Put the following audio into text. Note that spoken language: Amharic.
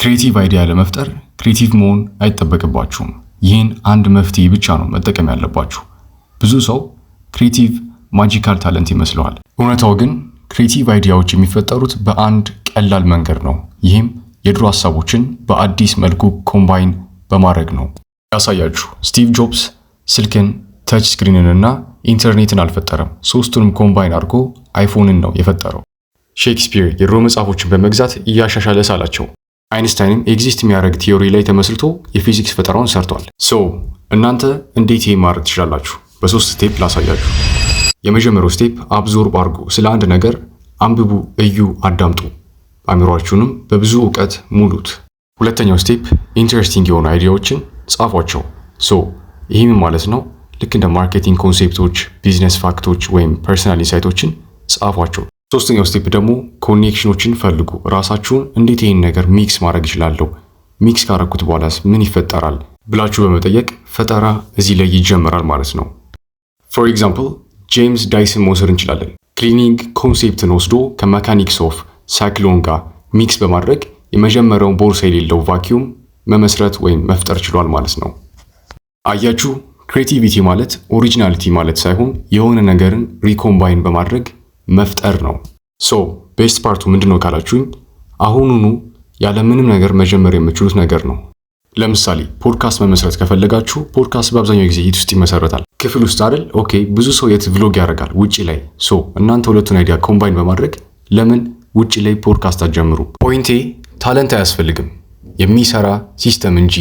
ክሬቲቭ አይዲያ ለመፍጠር ክሬቲቭ መሆን አይጠበቅባችሁም። ይህን አንድ መፍትሄ ብቻ ነው መጠቀም ያለባችሁ። ብዙ ሰው ክሬቲቭ ማጂካል ታለንት ይመስለዋል። እውነታው ግን ክሬቲቭ አይዲያዎች የሚፈጠሩት በአንድ ቀላል መንገድ ነው። ይህም የድሮ ሀሳቦችን በአዲስ መልኩ ኮምባይን በማድረግ ነው። ያሳያችሁ ስቲቭ ጆብስ ስልክን፣ ተች ስክሪንን እና ኢንተርኔትን አልፈጠረም። ሶስቱንም ኮምባይን አድርጎ አይፎንን ነው የፈጠረው። ሼክስፒር የድሮ መጽሐፎችን በመግዛት እያሻሻለ ሳላቸው። አይንስታይንም ኤግዚስት የሚያደርግ ቲዮሪ ላይ ተመስርቶ የፊዚክስ ፈጠራውን ሰርቷል። እናንተ እንዴት ይሄ ማድረግ ትችላላችሁ? በሶስት ስቴፕ ላሳያችሁ። የመጀመሪያው ስቴፕ አብዞርብ አድርጉ። ስለ አንድ ነገር አንብቡ፣ እዩ፣ አዳምጡ። አእምሯችሁንም በብዙ እውቀት ሙሉት። ሁለተኛው ስቴፕ ኢንተረስቲንግ የሆኑ አይዲያዎችን ጻፏቸው። ይህም ማለት ነው ልክ እንደ ማርኬቲንግ ኮንሴፕቶች፣ ቢዝነስ ፋክቶች ወይም ፐርሰናል ኢንሳይቶችን ጻፏቸው። ሶስተኛው ስቴፕ ደግሞ ኮኔክሽኖችን ፈልጉ። ራሳችሁን እንዴት ይህን ነገር ሚክስ ማድረግ ይችላለሁ፣ ሚክስ ካረኩት በኋላስ ምን ይፈጠራል ብላችሁ በመጠየቅ ፈጠራ እዚህ ላይ ይጀምራል ማለት ነው። ፎር ኤግዛምፕል ጄምስ ዳይስን መውሰድ እንችላለን። ክሊኒንግ ኮንሴፕትን ወስዶ ከሜካኒክስ ኦፍ ሳይክሎን ጋር ሚክስ በማድረግ የመጀመሪያውን ቦርሳ የሌለው ቫኪዩም መመስረት ወይም መፍጠር ችሏል ማለት ነው። አያችሁ፣ ክሬቲቪቲ ማለት ኦሪጂናሊቲ ማለት ሳይሆን የሆነ ነገርን ሪኮምባይን በማድረግ መፍጠር ነው። ቤስት ፓርቱ ምንድነው ካላችሁኝ፣ አሁኑኑ ያለምንም ነገር መጀመር የምችሉት ነገር ነው። ለምሳሌ ፖድካስት መመስረት ከፈለጋችሁ ፖድካስት በአብዛኛው ጊዜ የት ውስጥ ይመሰረታል? ክፍል ውስጥ አይደል? ኦኬ፣ ብዙ ሰው የት ቭሎግ ያደርጋል? ውጪ ላይ። እናንተ ሁለቱን አይዲያ ኮምባይን በማድረግ ለምን ውጪ ላይ ፖድካስት አትጀምሩ? ፖይንቴ ታለንት አያስፈልግም፣ የሚሰራ ሲስተም እንጂ